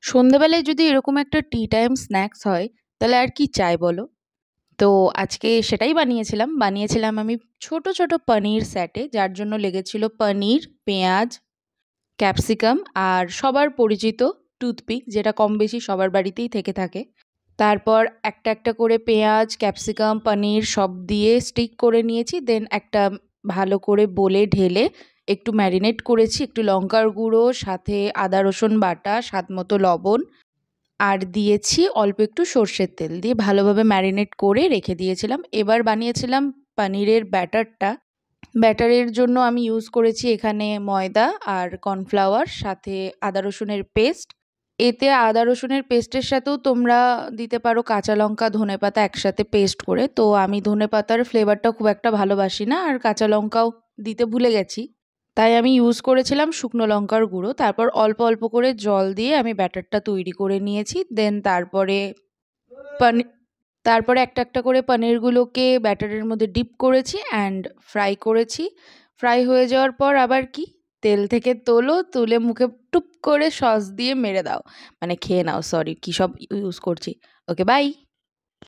সন্ধ্যাবেলায় যদি এরকম একটা টি টাইম স্ন্যাক্স হয় তাহলে আর কি চাই বলো। তো আজকে সেটাই বানিয়েছিলাম আমি ছোট ছোট পনির স্যাটে, যার জন্য লেগেছিল পনির, পেঁয়াজ, ক্যাপসিকাম আর সবার পরিচিত টুথপিক, যেটা কম বেশি সবার বাড়িতেই থেকে থাকে। তারপর একটা একটা করে পেঁয়াজ, ক্যাপসিকাম, পনির সব দিয়ে স্টিক করে নিয়েছি। দেন একটা ভালো করে বলে ঢেলে একটু ম্যারিনেট করেছি, একটু লঙ্কার গুঁড়ো, সাথে আদা রসুন বাটা, স্বাদ মতো লবণ, আর দিয়েছি অল্প একটু সর্ষের তেল দিয়ে ভালোভাবে ম্যারিনেট করে রেখে দিয়েছিলাম। এবার বানিয়েছিলাম পনিরের ব্যাটারটা। ব্যাটারের জন্য আমি ইউজ করেছি এখানে ময়দা আর কর্নফ্লাওয়ার, সাথে আদা রসুনের পেস্ট। এতে আদা রসুনের পেস্টের সাথেও তোমরা দিতে পারো কাঁচা লঙ্কা, ধনেপাতা একসাথে পেস্ট করে। তো আমি ধনেপাতার ফ্লেভারটা খুব একটা ভালোবাসি না, আর কাঁচা লঙ্কাও দিতে ভুলে গেছি, তাই আমি ইউজ করেছিলাম শুকনো লঙ্কার গুঁড়ো। তারপর অল্প অল্প করে জল দিয়ে আমি ব্যাটারটা তৈরি করে নিয়েছি। দেন পনি তারপরে একটা একটা করে পনিরগুলোকে ব্যাটারের মধ্যে ডিপ করেছি অ্যান্ড ফ্রাই করেছি। ফ্রাই হয়ে যাওয়ার পর আবার কি, তেল থেকে তোলো, তুলে মুখে টুপ করে সস দিয়ে মেরে দাও, মানে খেয়ে নাও। সরি, কী সব ইউজ করছি। ওকে, বাই।